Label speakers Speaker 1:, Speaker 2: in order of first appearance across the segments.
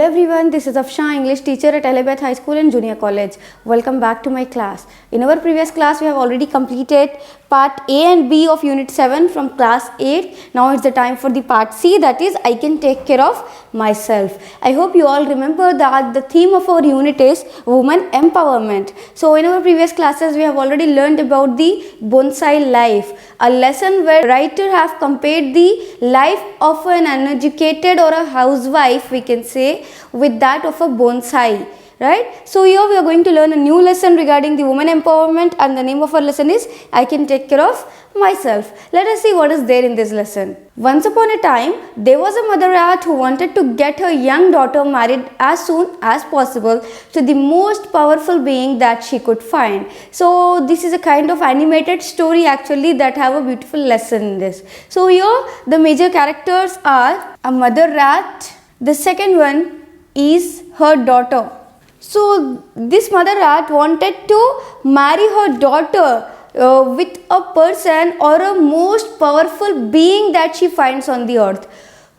Speaker 1: everyone, this is Afsha, English teacher at Elizabeth High School and Junior College. Welcome back to my class. In our previous class, we have already completed part A and B of Unit 7 from class 8. Now it's the time for the part C, that is, I can take care of myself. I hope you all remember that the theme of our unit is women empowerment. So in our previous classes, we have already learned about the bonsai life, a lesson where writer have compared the life of an uneducated or a housewife, we can say, with that of a bonsai. Right? So here we are going to learn a new lesson regarding the women empowerment, and the name of our lesson is I can take care of myself. Let us see what is there in this lesson. Once upon a time, there was a mother rat who wanted to get her young daughter married as soon as possible to the most powerful being that she could find. So this is a kind of animated story actually that have a beautiful lesson in this. So here the major characters are a mother rat. The second one is her daughter. So this mother rat wanted to marry her daughter with a person or a most powerful being that she finds on the earth.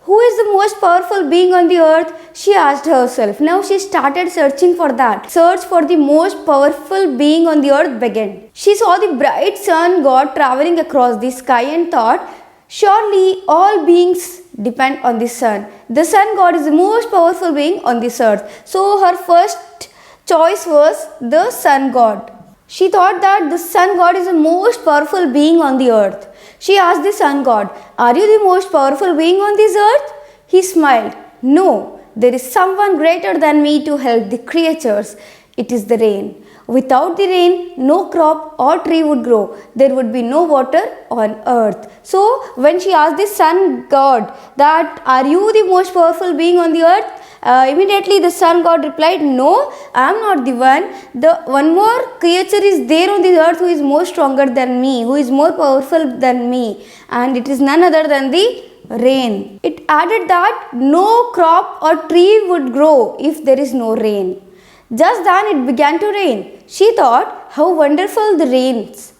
Speaker 1: Who is the most powerful being on the earth? She asked herself. Now she started searching for that. Search for the most powerful being on the earth began. She saw the bright sun god traveling across the sky and thought, surely all beings depend on the sun. The sun god is the most powerful being on this earth. So her first choice was the sun god. She thought that the sun god is the most powerful being on the earth. She asked the sun god, are you the most powerful being on this earth? He smiled. No, there is someone greater than me to help the creatures. It is the rain. Without the rain, no crop or tree would grow. There would be no water on earth. So when she asked the sun god that, are you the most powerful being on the earth? Immediately the sun god replied, no, I am not the one. The one more creature is there on the earth who is more stronger than me, who is more powerful than me, and it is none other than the rain. It added that no crop or tree would grow if there is no rain. Just then it began to rain. She thought, how wonderful the rains.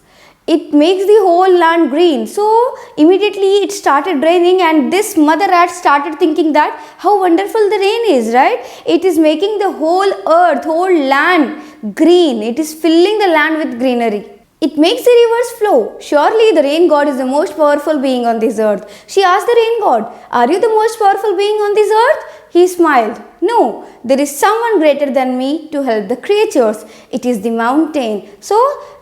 Speaker 1: It makes the whole land green. So immediately it started raining, and this mother rat started thinking that how wonderful the rain is, right? It is making the whole earth, whole land green. It is filling the land with greenery. It makes the rivers flow. Surely the rain god is the most powerful being on this earth. She asked the rain god, are you the most powerful being on this earth? He smiled. No, there is someone greater than me to help the creatures. It is the mountain. So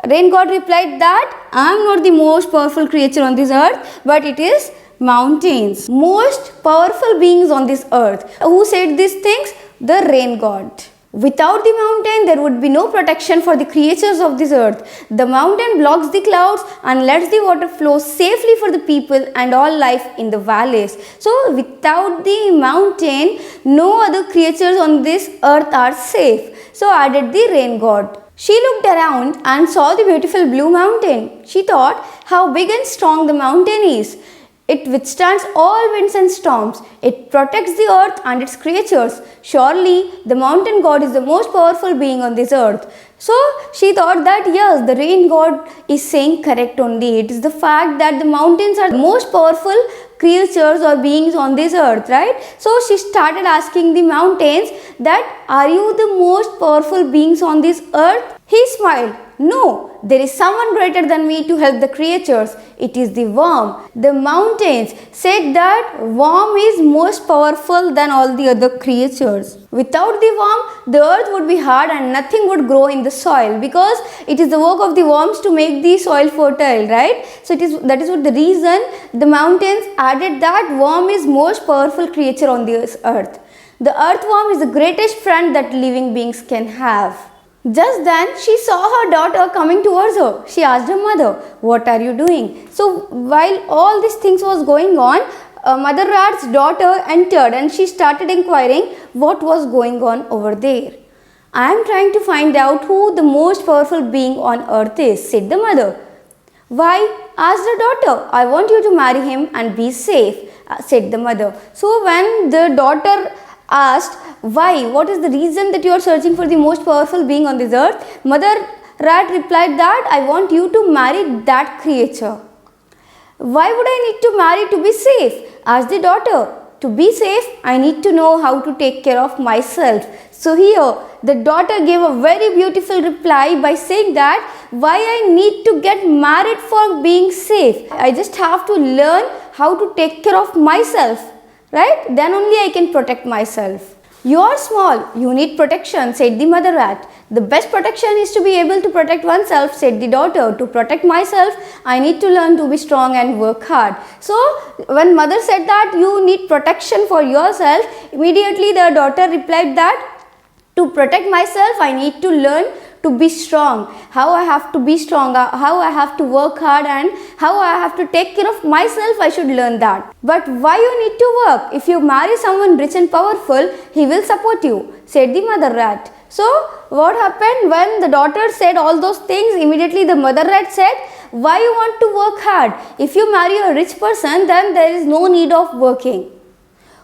Speaker 1: rain god replied that I am not the most powerful creature on this earth, but it is mountains. Most powerful beings on this earth. Who said these things? The rain god. Without the mountain, there would be no protection for the creatures of this earth. The mountain blocks the clouds and lets the water flow safely for the people and all life in the valleys. So, without the mountain, no other creatures on this earth are safe. So, added the rain god. She looked around and saw the beautiful blue mountain. She thought how big and strong the mountain is. It withstands all winds and storms. It protects the earth and its creatures. Surely the mountain god is the most powerful being on this earth. So she thought that yes, the rain god is saying correct only. It is the fact that the mountains are the most powerful creatures or beings on this earth, right? So she started asking the mountains that, are you the most powerful beings on this earth? He smiled. No, there is someone greater than me to help the creatures. It is the worm. The mountains said that worm is most powerful than all the other creatures. Without the worm, the earth would be hard and nothing would grow in the soil, because it is the work of the worms to make the soil fertile, right? So that is what the reason the mountains added that worm is most powerful creature on this earth. The earthworm is the greatest friend that living beings can have. Just then, she saw her daughter coming towards her. She asked her mother, what are you doing? So, while all these things was going on, Mother Rat's daughter entered and she started inquiring what was going on over there. I am trying to find out who the most powerful being on earth is, said the mother. Why? Asked the daughter. I want you to marry him and be safe, said the mother. So, when the daughter asked, why? What is the reason that you are searching for the most powerful being on this earth? Mother rat replied that I want you to marry that creature. Why would I need to marry to be safe? Asked the daughter. to be safe, I need to know how to take care of myself. So here, the daughter gave a very beautiful reply by saying that why I need to get married for being safe. I just have to learn how to take care of myself, right? Then only I can protect myself. You are small, you need protection, said the mother rat. The best protection is to be able to protect oneself, said the daughter. To protect myself, I need to learn to be strong and work hard. So, when mother said that you need protection for yourself, immediately the daughter replied that to protect myself, I need to learn to be strong. How I have to be strong, how I have to work hard, and how I have to take care of myself, I should learn that. But why you need to work? If you marry someone rich and powerful, he will support you, said the mother rat. So, what happened when the daughter said all those things? Immediately the mother rat said, why you want to work hard? If you marry a rich person, then there is no need of working.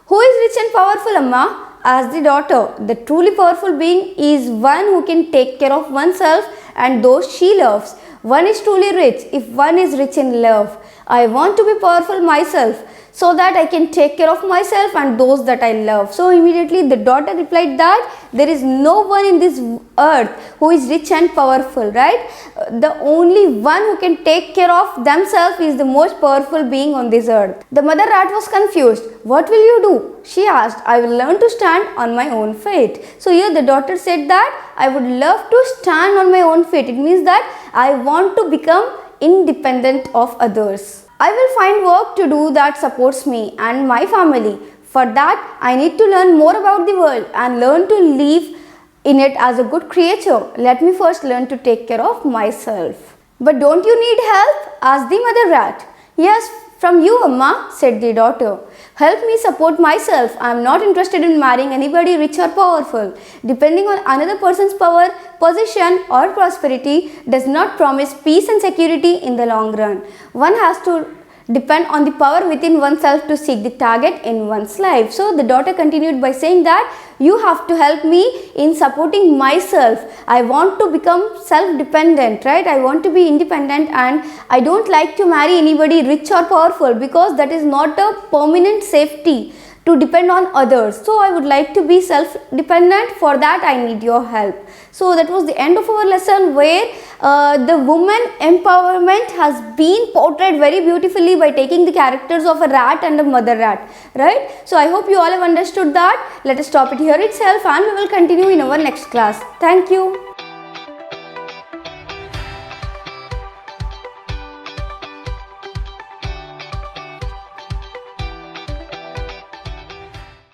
Speaker 1: Who is rich and powerful, Amma? Asked the daughter. The truly powerful being is one who can take care of oneself and those she loves. One is truly rich if one is rich in love. I want to be powerful myself so that I can take care of myself and those that I love. So immediately the daughter replied that there is no one in this earth who is rich and powerful, right? The only one who can take care of themselves is the most powerful being on this earth. The mother rat was confused. What will you do? She asked. I will learn to stand on my own feet. So here the daughter said that I would love to stand on my own feet. It means that I want to become independent of others. I will find work to do that supports me and my family. For that, I need to learn more about the world and learn to live in it as a good creature. Let me first learn to take care of myself. But don't you need help? Asked the mother rat. Yes, from you, Amma, said the daughter. Help me support myself. I am not interested in marrying anybody rich or powerful. Depending on another person's power, position or prosperity does not promise peace and security in the long run. One has to depend on the power within oneself to seek the target in one's life. So the daughter continued by saying that you have to help me in supporting myself. I want to become self-dependent, right? I want to be independent and I don't like to marry anybody rich or powerful because that is not a permanent safety to depend on others. So I would like to be self-dependent. For that I need your help. So that was the end of our lesson where the woman empowerment has been portrayed very beautifully by taking the characters of a rat and a mother rat, right? So I hope you all have understood that. Let us stop it here itself and we will continue in our next class. Thank you.